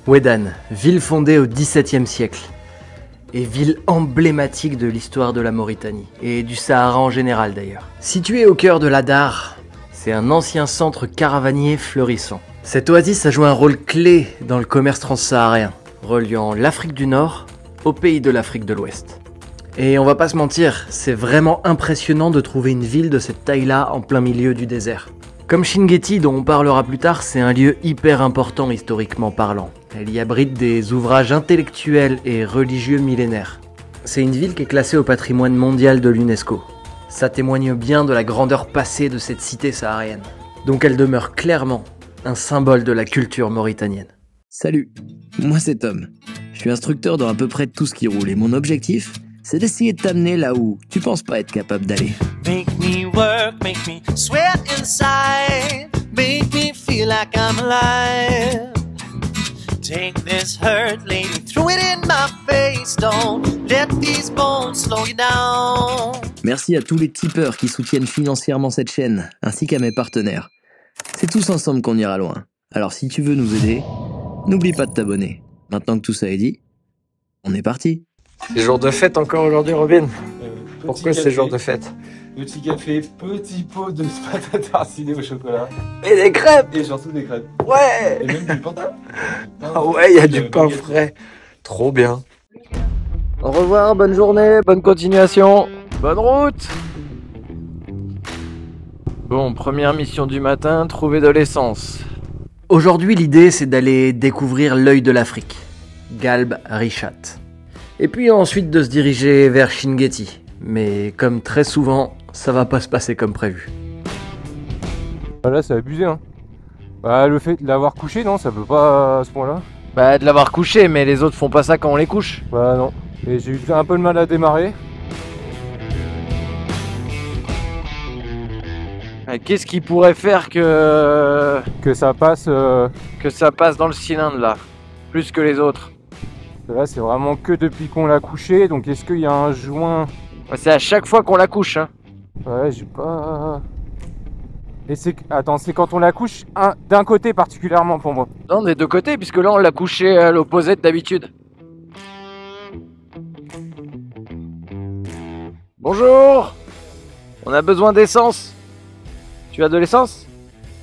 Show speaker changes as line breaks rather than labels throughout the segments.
Ouédane, ville fondée au XVIIe siècle et ville emblématique de l'histoire de la Mauritanie et du Sahara en général d'ailleurs. Située au cœur de l'Adar, c'est un ancien centre caravanier fleurissant. Cette oasis a joué un rôle clé dans le commerce transsaharien, reliant l'Afrique du Nord au pays de l'Afrique de l'Ouest. Et on va pas se mentir, c'est vraiment impressionnant de trouver une ville de cette taille-là en plein milieu du désert. Comme Chinguetti, dont on parlera plus tard, c'est un lieu hyper important historiquement parlant. Elle y abrite des ouvrages intellectuels et religieux millénaires. C'est une ville qui est classée au patrimoine mondial de l'UNESCO. Ça témoigne bien de la grandeur passée de cette cité saharienne. Donc elle demeure clairement un symbole de la culture mauritanienne.
Salut, moi c'est Tom. Je suis instructeur dans à peu près tout ce qui roule et mon objectif, c'est d'essayer de t'amener là où tu penses pas être capable d'aller.
Make me work, make me sweat inside, make me feel like I'm alive. Take this hurt, lady, throw it in my face. Don't let these bones slow you down.
Merci à tous les tipeurs qui soutiennent financièrement cette chaîne, ainsi qu'à mes partenaires. C'est tous ensemble qu'on ira loin. Alors si tu veux nous aider, n'oublie pas de t'abonner. Maintenant que tout ça est dit, on est parti.
C'est jour de fête encore aujourd'hui, Robin. Pourquoi c'est jour de fête?
Petit café, petit pot de pâtes tarcinées au chocolat.
Et des crêpes.
Et surtout des crêpes.
Ouais.
Et même du pain.
Ah ouais, il y a du pain frais. Trop bien. Au revoir, bonne journée, bonne continuation. Bonne route. Bon, première mission du matin, trouver de l'essence. Aujourd'hui, l'idée, c'est d'aller découvrir l'œil de l'Afrique, Galb Richat. Et puis ensuite de se diriger vers Chinguetti. Mais comme très souvent, ça va pas se passer comme prévu.
Là, c'est abusé, hein. Bah, le fait de l'avoir couché, non, ça peut pas à ce point-là.
Bah, de l'avoir couché, mais les autres font pas ça quand on les couche.
Bah, non. Et j'ai eu un peu de mal à démarrer.
Qu'est-ce qui pourrait faire que
ça passe.
dans le cylindre là, plus que les autres?
Là, c'est vraiment que depuis qu'on l'a couché. Donc, est-ce qu'il y a un joint?
C'est à chaque fois qu'on la couche, hein.
Ouais, j'ai pas. Et c'est. Attends, c'est quand on la couche d'un côté particulièrement pour moi.
Non, des deux côtés, puisque là on l'a couché à l'opposé d'habitude. Bonjour. On a besoin d'essence. Tu as de l'essence?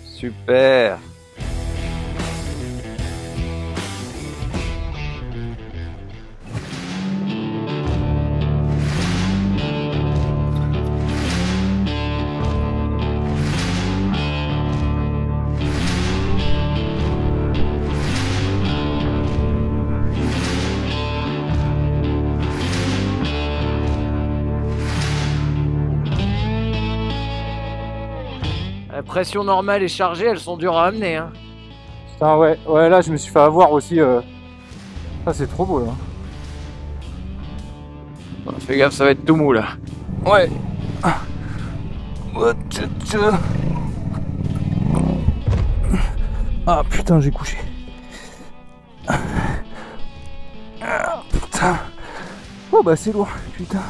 Super. La pression normale et chargée, elles sont dures à amener, hein.
Putain, ouais, là, je me suis fait avoir aussi. Ah, c'est trop beau, là.
Bon, fais gaffe, ça va être tout mou, là.
Ouais. Ah, putain, j'ai couché. Ah, putain. Oh, bah, c'est lourd, putain.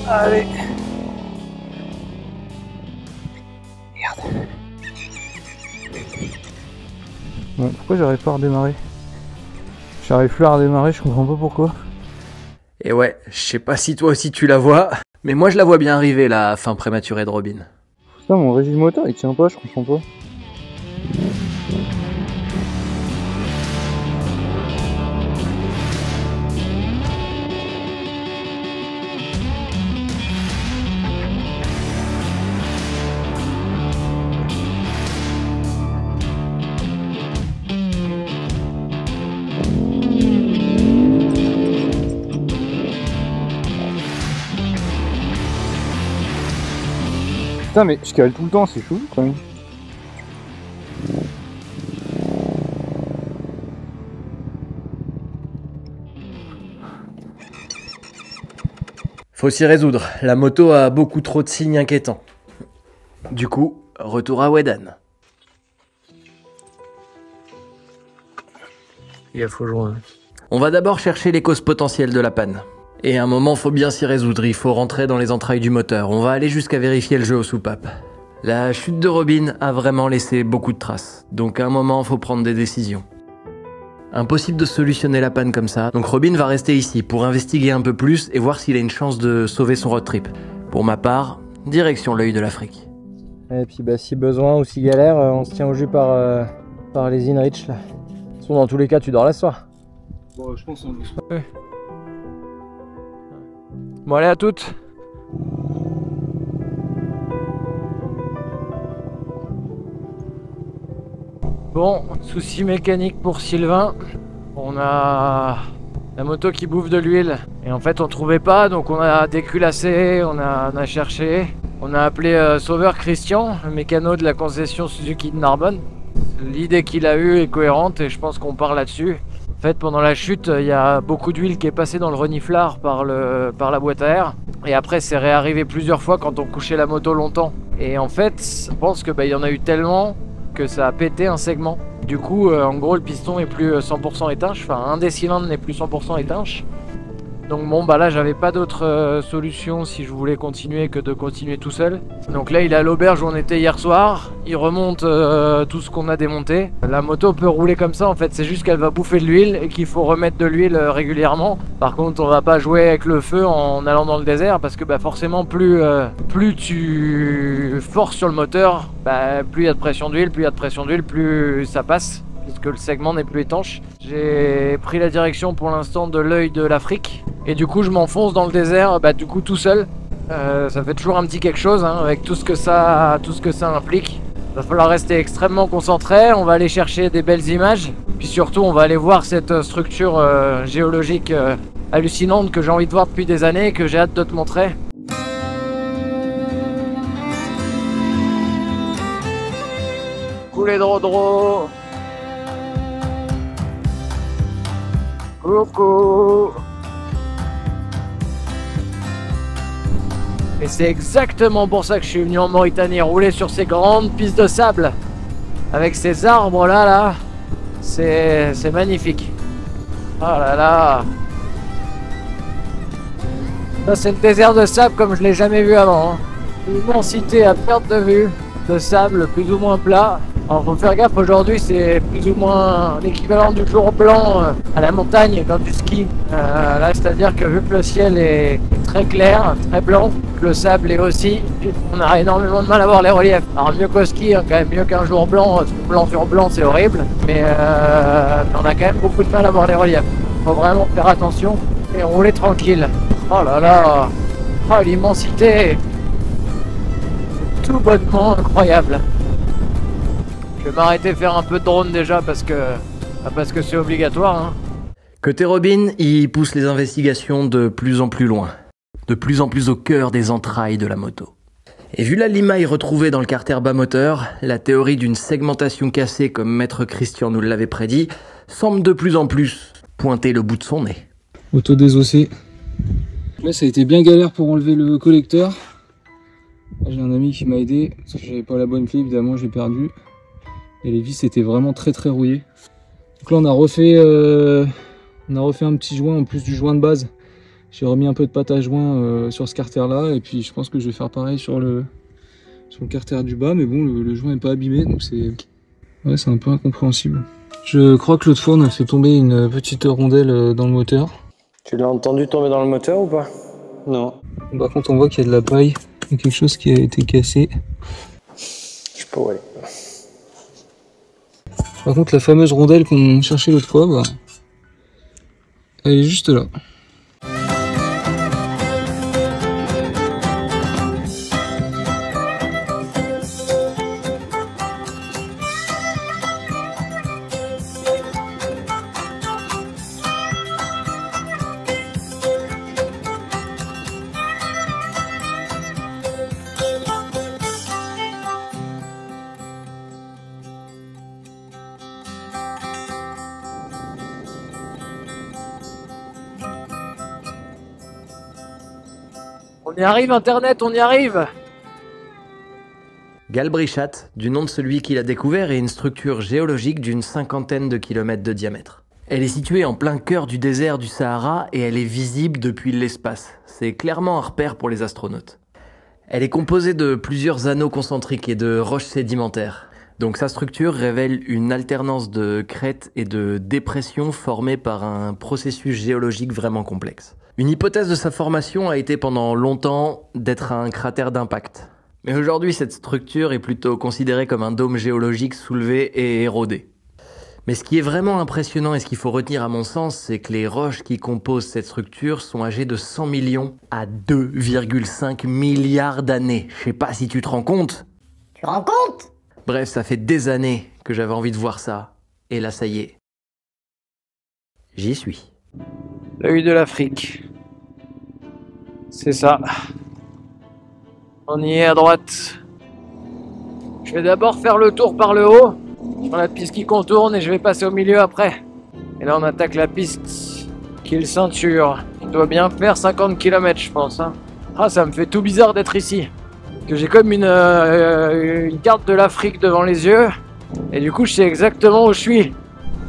Allez. Merde. Bon, pourquoi j'arrive pas à redémarrer? J'arrive plus à redémarrer, je comprends pas pourquoi.
Et ouais, je sais pas si toi aussi tu la vois, mais moi je la vois bien arriver, la fin prématurée de Robin.
Putain, mon régime moteur il tient pas, je comprends pas. Putain, mais je cale tout le temps, c'est chaud quand même.
Faut s'y résoudre, la moto a beaucoup trop de signes inquiétants. Du coup, retour à Ouédane. Il faut jouer. On va d'abord chercher les causes potentielles de la panne. Et à un moment, faut bien s'y résoudre, il faut rentrer dans les entrailles du moteur. On va aller jusqu'à vérifier le jeu aux soupapes. La chute de Robin a vraiment laissé beaucoup de traces, donc à un moment, faut prendre des décisions. Impossible de solutionner la panne comme ça, donc Robin va rester ici pour investiguer un peu plus et voir s'il a une chance de sauver son road trip. Pour ma part, direction l'œil de l'Afrique.
Et puis si besoin ou si galère, on se tient au jus par les Inrich là. De toute façon, dans tous les cas, tu dors là ce soir.
Bon, je pense qu'on
ouais. Bon, allez, à toutes. Bon, souci mécanique pour Sylvain. On a la moto qui bouffe de l'huile. Et en fait, on trouvait pas, donc on a déculassé, on a cherché. On a appelé Sauveur Christian, le mécano de la concession Suzuki de Narbonne. L'idée qu'il a eue est cohérente et je pense qu'on part là-dessus. En fait, pendant la chute, il y a beaucoup d'huile qui est passée dans le reniflard par la boîte à air. Et après, c'est réarrivé plusieurs fois quand on couchait la moto longtemps. Et en fait, je pense que il y en a eu tellement que ça a pété un segment. Du coup, en gros, le piston est plus 100% étanche. Enfin, un des cylindres n'est plus 100% étanche. Donc bon, là, j'avais pas d'autre solution si je voulais continuer que de continuer tout seul. Donc là, il est à l'auberge où on était hier soir. Il remonte tout ce qu'on a démonté. La moto peut rouler comme ça, en fait. C'est juste qu'elle va bouffer de l'huile et qu'il faut remettre de l'huile régulièrement. Par contre, on va pas jouer avec le feu en allant dans le désert parce que forcément, plus tu forces sur le moteur, plus il y a de pression d'huile, plus ça passe. Puisque le segment n'est plus étanche. J'ai pris la direction pour l'instant de l'œil de l'Afrique. Et du coup je m'enfonce dans le désert, du coup tout seul. Ça fait toujours un petit quelque chose avec tout ce que ça implique. Il va falloir rester extrêmement concentré. On va aller chercher des belles images. Puis surtout on va aller voir cette structure géologique hallucinante que j'ai envie de voir depuis des années et que j'ai hâte de te montrer. Couler de Rodro. Coucou. Et c'est exactement pour ça que je suis venu en Mauritanie, rouler sur ces grandes pistes de sable. Avec ces arbres là, c'est magnifique. Oh là là. Ça c'est le désert de sable comme je l'ai jamais vu avant. Une immensité à perte de vue, de sable plus ou moins plat. Alors faut faire gaffe, aujourd'hui c'est plus ou moins l'équivalent du jour blanc à la montagne dans du ski. Là c'est à dire que vu que le ciel est très clair, très blanc, que le sable est aussi, on a énormément de mal à voir les reliefs. Alors mieux qu'au ski, quand même mieux qu'un jour blanc, blanc sur blanc c'est horrible, mais on a quand même beaucoup de mal à voir les reliefs. Faut vraiment faire attention et rouler tranquille. Oh là là, oh l'immensité, c'est tout bonnement incroyable. Je vais m'arrêter faire un peu de drone déjà parce que c'est obligatoire.
Côté Robin, il pousse les investigations de plus en plus loin, de plus en plus au cœur des entrailles de la moto. Et vu la limaille retrouvée dans le carter bas moteur, la théorie d'une segmentation cassée comme Maître Christian nous l'avait prédit, semble de plus en plus pointer le bout de son nez.
Auto désossé. Là ça a été bien galère pour enlever le collecteur. J'ai un ami qui m'a aidé, parce que j'avais pas la bonne clé évidemment, j'ai perdu. Et les vis étaient vraiment très rouillées. Donc là on a refait un petit joint en plus du joint de base. J'ai remis un peu de pâte à joint sur ce carter là. Et puis je pense que je vais faire pareil sur le carter du bas. Mais bon, le joint n'est pas abîmé, donc c'est un peu incompréhensible. Je crois que l'autre fois on a fait tomber une petite rondelle dans le moteur.
Tu l'as entendu tomber dans le moteur ou pas?
Non. Par contre on voit qu'il y a de la paille. Il y a quelque chose qui a été cassé.
Je peux aller.
Par contre la fameuse rondelle qu'on cherchait l'autre fois, elle est juste là.
On y arrive Internet, on y arrive!
Galbrichat, du nom de celui qui l'a découvert, est une structure géologique d'une 50aine de kilomètres de diamètre. Elle est située en plein cœur du désert du Sahara et elle est visible depuis l'espace. C'est clairement un repère pour les astronautes. Elle est composée de plusieurs anneaux concentriques et de roches sédimentaires. Donc sa structure révèle une alternance de crêtes et de dépressions formées par un processus géologique vraiment complexe. Une hypothèse de sa formation a été pendant longtemps d'être un cratère d'impact. Mais aujourd'hui, cette structure est plutôt considérée comme un dôme géologique soulevé et érodé. Mais ce qui est vraiment impressionnant et ce qu'il faut retenir à mon sens, c'est que les roches qui composent cette structure sont âgées de 100 millions à 2,5 milliards d'années. Je sais pas si tu te rends compte.
Tu te rends compte?
Bref, ça fait des années que j'avais envie de voir ça. Et là, ça y est. J'y suis.
L'œil de l'Afrique. C'est ça. On y est à droite. Je vais d'abord faire le tour par le haut. Sur la piste qui contourne et je vais passer au milieu après. Et là on attaque la piste qui est le ceinture. Il doit bien faire 50 km je pense. Hein. Ah ça me fait tout bizarre d'être ici. Que j'ai comme une carte de l'Afrique devant les yeux. Et du coup je sais exactement où je suis.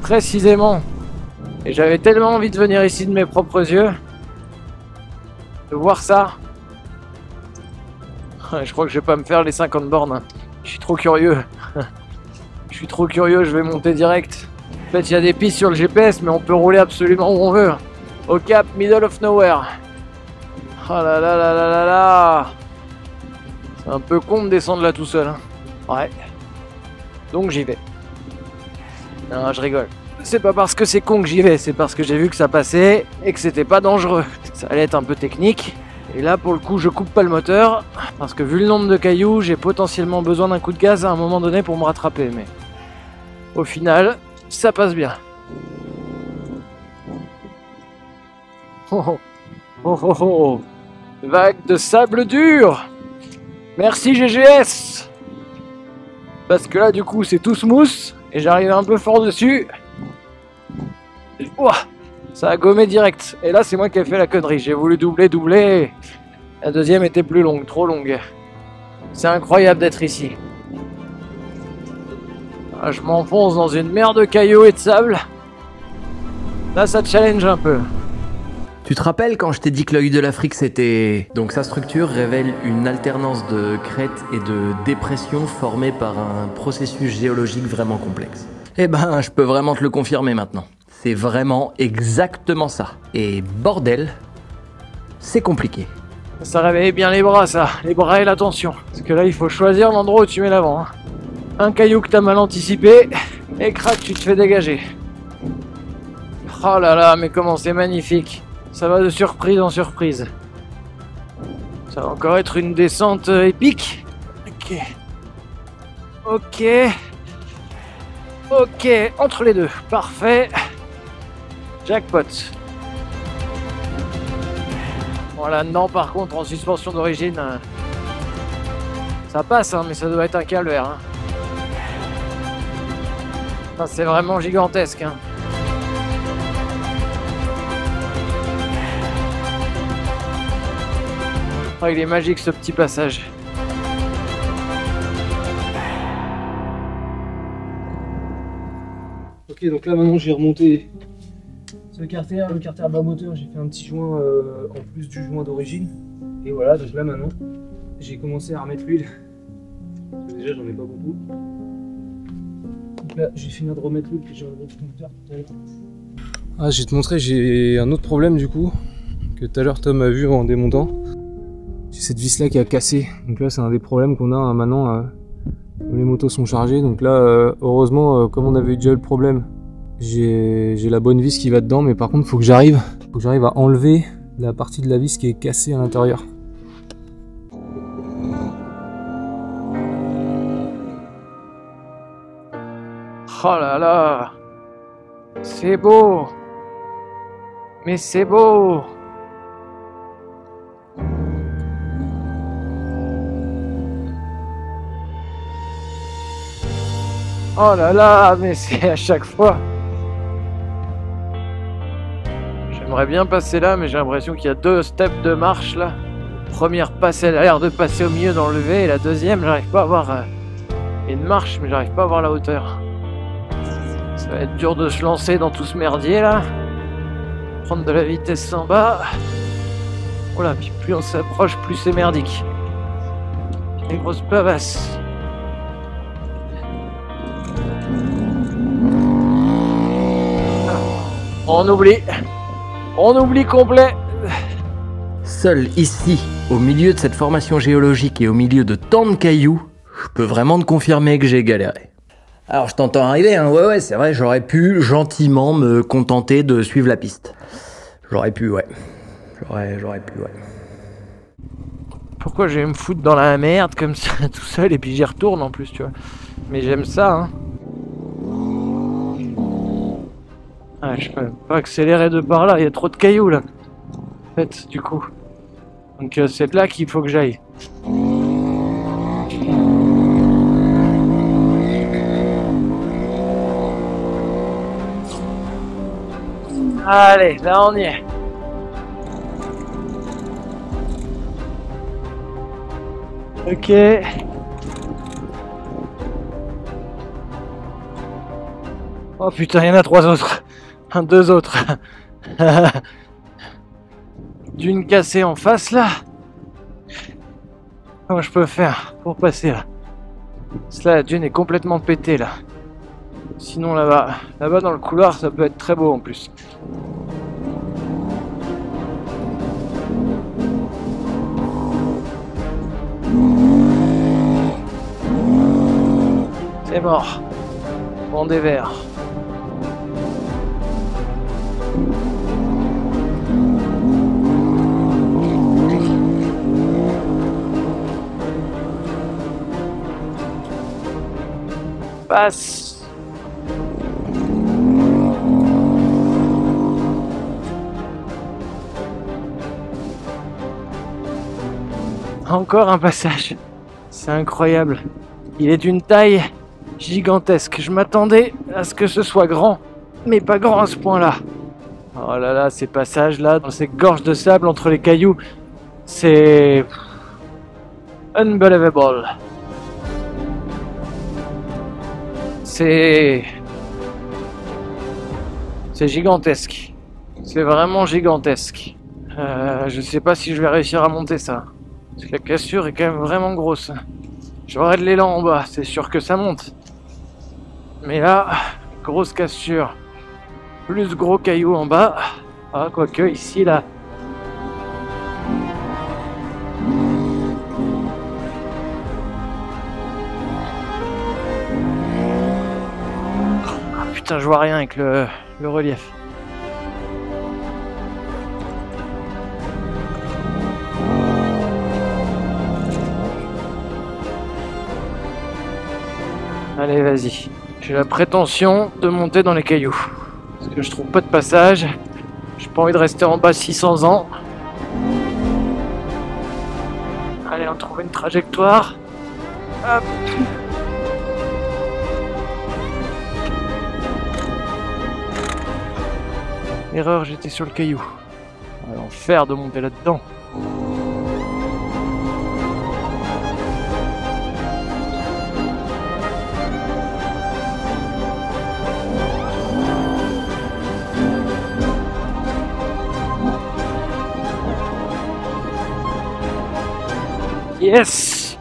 Précisément. Et j'avais tellement envie de venir ici de mes propres yeux. De voir ça. Je crois que je vais pas me faire les 50 bornes. Hein. Je suis trop curieux. Je suis trop curieux, je vais monter direct. En fait, il y a des pistes sur le GPS, mais on peut rouler absolument où on veut. Au cap, middle of nowhere. Oh là là là là là là. C'est un peu con de descendre là tout seul. Hein. Ouais. Donc j'y vais. Non, je rigole. C'est pas parce que c'est con que j'y vais, c'est parce que j'ai vu que ça passait et que c'était pas dangereux. Ça allait être un peu technique. Et là, pour le coup, je coupe pas le moteur. Parce que vu le nombre de cailloux, j'ai potentiellement besoin d'un coup de gaz à un moment donné pour me rattraper. Mais au final, ça passe bien. Oh oh oh oh oh. Vague de sable dur. Merci GGS. Parce que là, du coup, c'est tout smooth. Et j'arrive un peu fort dessus. Ouah, ça a gommé direct. Et là, c'est moi qui ai fait la connerie. J'ai voulu doubler. La deuxième était plus longue, trop longue. C'est incroyable d'être ici. Ah, je m'enfonce dans une mer de cailloux et de sable. Là, ça challenge un peu.
Tu te rappelles quand je t'ai dit que l'œil de l'Afrique c'était... Donc sa structure révèle une alternance de crêtes et de dépressions formées par un processus géologique vraiment complexe. Eh ben, je peux vraiment te le confirmer maintenant. C'est vraiment exactement ça. Et bordel, c'est compliqué.
Ça réveille bien les bras, ça. Les bras et l'attention. Parce que là, il faut choisir l'endroit où tu mets l'avant. Hein. Un caillou que t'as mal anticipé, et crac, tu te fais dégager. Oh là là, mais comment c'est magnifique. Ça va de surprise en surprise. Ça va encore être une descente épique. Ok. Ok. Ok, entre les deux. Parfait. Jackpot. Voilà, non, par contre, en suspension d'origine, ça passe, hein, mais ça doit être un calvaire. Hein. Enfin, c'est vraiment gigantesque. Hein. Oh, il est magique ce petit passage.
Ok, donc là maintenant j'ai remonté le carter bas moteur, j'ai fait un petit joint en plus du joint d'origine. Et voilà, donc là maintenant j'ai commencé à remettre l'huile. Déjà j'en ai pas beaucoup. Donc là j'ai fini de remettre l'huile que j'ai remis le moteur tout à l'heure. Ah, je vais te montrer, j'ai un autre problème du coup que tout à l'heure Tom a vu en démontant. J'ai cette vis là qui a cassé, donc là c'est un des problèmes qu'on a maintenant. Les motos sont chargées, donc là heureusement comme on avait eu déjà le problème, j'ai la bonne vis qui va dedans, mais par contre faut que j'arrive à enlever la partie de la vis qui est cassée à l'intérieur.
Oh là là, c'est beau, mais c'est beau. Oh là là, mais c'est à chaque fois. J'aimerais bien passer là, mais j'ai l'impression qu'il y a 2 steps de marche là. Première passe, elle a l'air de passer au milieu dans le V, et la deuxième, j'arrive pas à voir une marche, mais j'arrive pas à voir la hauteur. Ça va être dur de se lancer dans tout ce merdier là. Prendre de la vitesse en bas. Voilà, puis plus on s'approche, plus c'est merdique. Les grosses pavasses. On oublie. On oublie complet.
Seul ici, au milieu de cette formation géologique et au milieu de tant de cailloux, je peux vraiment te confirmer que j'ai galéré. Alors je t'entends arriver, hein, ouais, c'est vrai, j'aurais pu gentiment me contenter de suivre la piste. J'aurais pu, ouais. J'aurais pu, ouais.
Pourquoi je vais me foutre dans la merde comme ça tout seul et puis j'y retourne en plus, tu vois. Mais j'aime ça, hein. Ah, je peux pas accélérer de par là, il y a trop de cailloux là. En fait, du coup. Donc c'est là qu'il faut que j'aille. Allez, là on y est. Ok. Oh putain, il y en a 3 autres. 2 autres. D'une cassée en face là. Comment je peux faire pour passer là? Parce que là, la dune est complètement pétée là. Sinon là-bas dans le couloir, ça peut être très beau en plus. C'est mort. Bon des verres. Passe. Encore un passage. C'est incroyable. Il est d'une taille gigantesque. Je m'attendais à ce que ce soit grand, mais pas grand à ce point-là. Oh là là, ces passages-là, dans ces gorges de sable entre les cailloux, c'est unbelievable. C'est gigantesque. C'est vraiment gigantesque. Je sais pas si je vais réussir à monter ça. Parce que la cassure est quand même vraiment grosse. J'aurai de l'élan en bas, c'est sûr que ça monte. Mais là, grosse cassure. Plus gros cailloux en bas. Ah, quoique ici, là. Ah putain, je vois rien avec le relief. Allez, vas-y. J'ai la prétention de monter dans les cailloux. Parce que je trouve pas de passage. J'ai pas envie de rester en bas 600 ans. Allez, on trouve une trajectoire. Hop. Erreur, j'étais sur le caillou. L'enfer de monter là-dedans. Yes!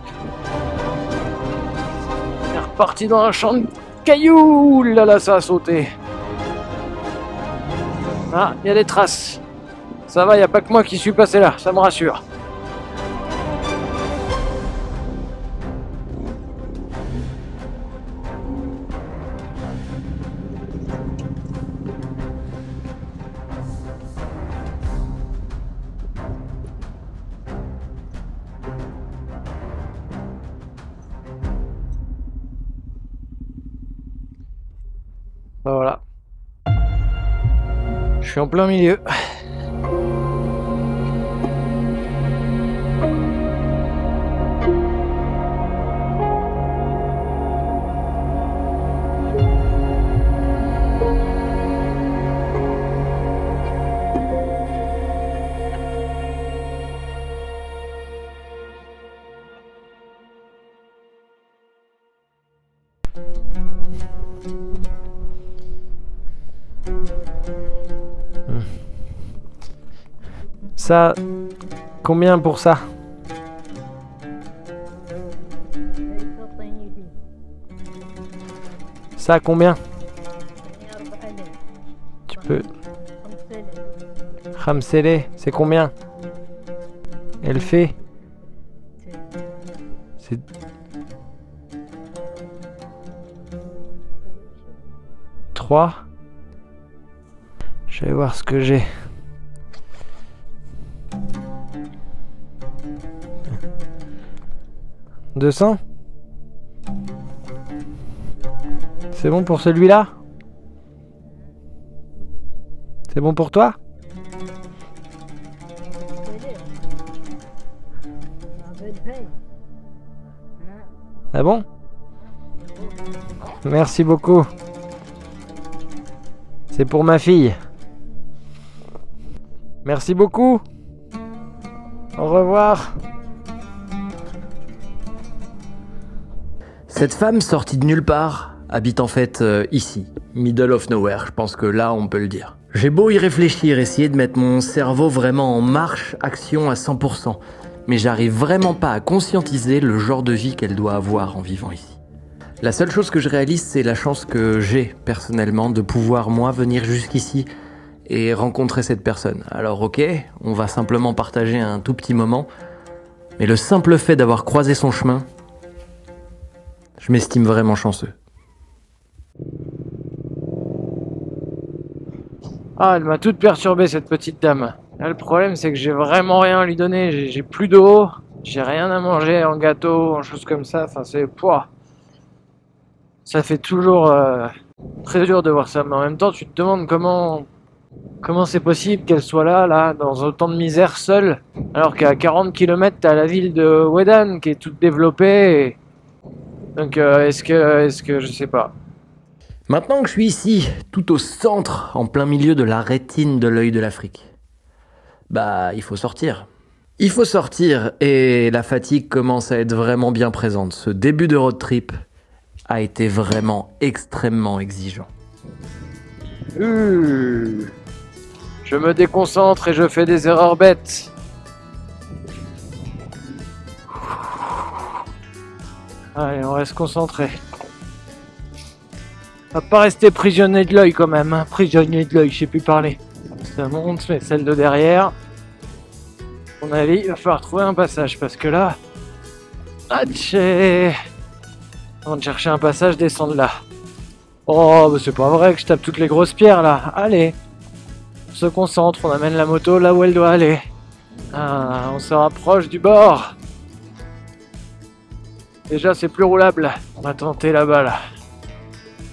On est reparti dans un champ de cailloux! Là là, ça a sauté. Ah, il y a des traces. Ça va, il n'y a pas que moi qui suis passé là, ça me rassure. Voilà. Je suis en plein milieu. Ça, combien pour ça? Ça, combien? Tu peux... Khamsele, c'est combien? Elle fait... C'est... Trois. Je vais voir ce que j'ai. « 200 ? C'est bon pour celui-là? C'est bon pour toi? Ah bon? Merci beaucoup. C'est pour ma fille. Merci beaucoup. Au revoir.
Cette femme sortie de nulle part habite en fait ici, middle of nowhere, je pense que là on peut le dire. J'ai beau y réfléchir, essayer de mettre mon cerveau vraiment en marche, action à 100%, mais j'arrive vraiment pas à conscientiser le genre de vie qu'elle doit avoir en vivant ici. La seule chose que je réalise, c'est la chance que j'ai personnellement de pouvoir moi venir jusqu'ici et rencontrer cette personne. Alors ok, on va simplement partager un tout petit moment, mais le simple fait d'avoir croisé son chemin, je m'estime vraiment chanceux.
Ah, elle m'a toute perturbée cette petite dame. Là, le problème c'est que j'ai vraiment rien à lui donner, j'ai plus d'eau, j'ai rien à manger en gâteau, en choses comme ça, enfin c'est... Pouah. Ça fait toujours très dur de voir ça, mais en même temps tu te demandes comment c'est possible qu'elle soit là, dans autant de misère seule, alors qu'à 40 km t'as la ville de Wedan qui est toute développée. Et... Donc est-ce que je sais pas.
Maintenant que je suis ici, tout au centre, en plein milieu de la rétine de l'œil de l'Afrique, bah il faut sortir. Il faut sortir et la fatigue commence à être vraiment bien présente. Ce début de road trip a été vraiment extrêmement exigeant.
Je me déconcentre et je fais des erreurs bêtes. Allez, on reste concentré. On va pas rester prisonnier de l'œil quand même, hein. Prisonnier de l'œil, je sais plus parler. Ça monte, mais celle de derrière. À mon avis, il va falloir trouver un passage parce que là... Atché. Avant de chercher un passage, descendre là. Oh, bah c'est pas vrai que je tape toutes les grosses pierres là. Allez. On se concentre, on amène la moto là où elle doit aller. Ah, on se rapproche du bord. Déjà, c'est plus roulable. On va tenter là-bas, là.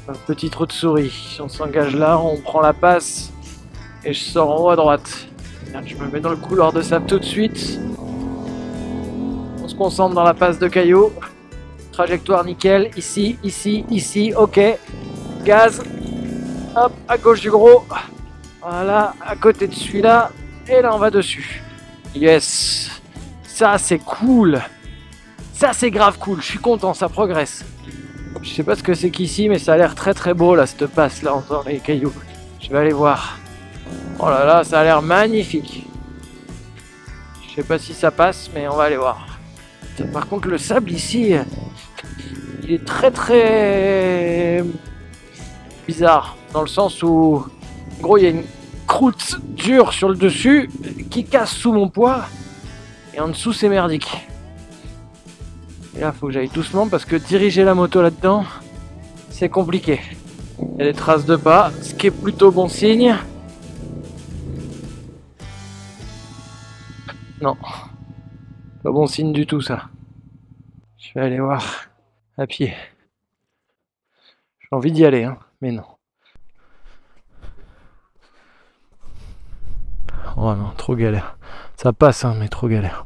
Un petit trou de souris. On s'engage là, on prend la passe. Et je sors en haut à droite. Merde, je me mets dans le couloir de sable tout de suite. On se concentre dans la passe de cailloux. Trajectoire nickel. Ici, ici, ici. Ok. Gaz. Hop, à gauche du gros. Voilà, à côté de celui-là. Et là, on va dessus. Yes. Ça, c'est cool. Ça c'est grave cool, je suis content, ça progresse. Je sais pas ce que c'est qu'ici, mais ça a l'air très très beau là, cette passe là, dans les cailloux. Je vais aller voir. Oh là là, ça a l'air magnifique. Je sais pas si ça passe, mais on va aller voir. Par contre, le sable ici, il est très très bizarre. Dans le sens où, en gros, il y a une croûte dure sur le dessus qui casse sous mon poids. Et en dessous, c'est merdique. Et là, faut que j'aille doucement parce que diriger la moto là-dedans, c'est compliqué. Il y a des traces de pas, ce qui est plutôt bon signe. Non, pas bon signe du tout ça. Je vais aller voir à pied. J'ai envie d'y aller, hein, mais non. Oh non, trop galère. Ça passe, hein, mais trop galère.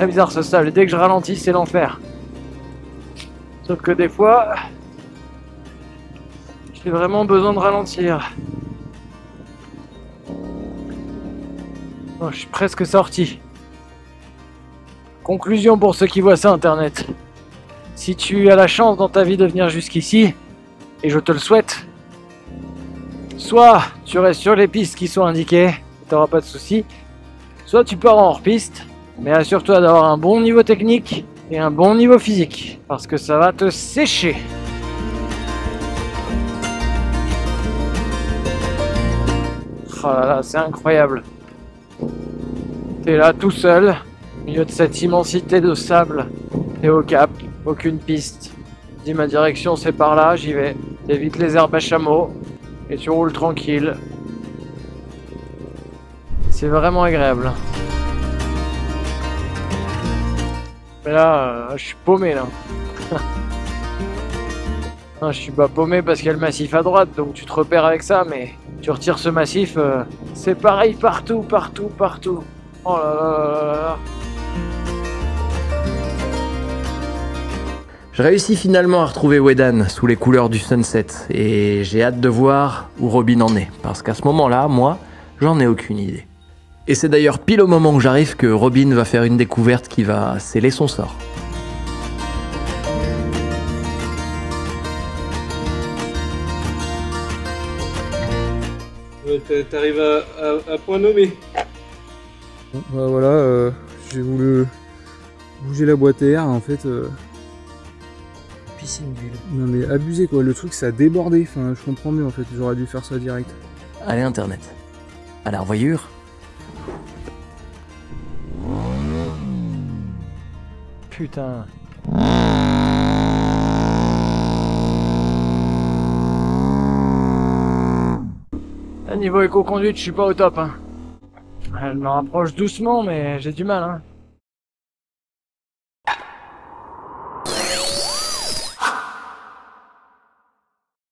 très bizarre ce sable. Et dès que je ralentis, c'est l'enfer. Sauf que des fois, j'ai vraiment besoin de ralentir. Oh, je suis presque sorti. Conclusion pour ceux qui voient ça internet. Si tu as la chance dans ta vie de venir jusqu'ici, et je te le souhaite, soit tu restes sur les pistes qui sont indiquées, t'auras pas de soucis, soit tu pars en hors-piste, mais assure-toi d'avoir un bon niveau technique et un bon niveau physique, parce que ça va te sécher. Oh là là, c'est incroyable. T'es là tout seul, au milieu de cette immensité de sable, t'es au cap, aucune piste. Je dis ma direction c'est par là, j'y vais. T'évites les herbes à chameau et tu roules tranquille. C'est vraiment agréable. Mais là, je suis paumé là. Non, je suis pas paumé parce qu'il y a le massif à droite, donc tu te repères avec ça, mais tu retires ce massif, c'est pareil partout, partout, partout. Oh là là là là là.
Je réussis finalement à retrouver Wedan sous les couleurs du sunset et j'ai hâte de voir où Robin en est, parce qu'à ce moment-là, moi, j'en ai aucune idée. Et c'est d'ailleurs pile au moment où j'arrive que Robin va faire une découverte qui va sceller son sort.
T'arrives à point nommé.
Bon, bah voilà, j'ai voulu bouger la boîte à air, en fait.
Piscine d'huile.
Non mais abusé quoi, le truc ça a débordé, enfin je comprends mieux en fait, j'aurais dû faire ça direct.
Allez internet. À la revoyure.
Putain. À niveau éco-conduite, je suis pas au top. Hein. Elle me rapproche doucement, mais j'ai du mal. Hein.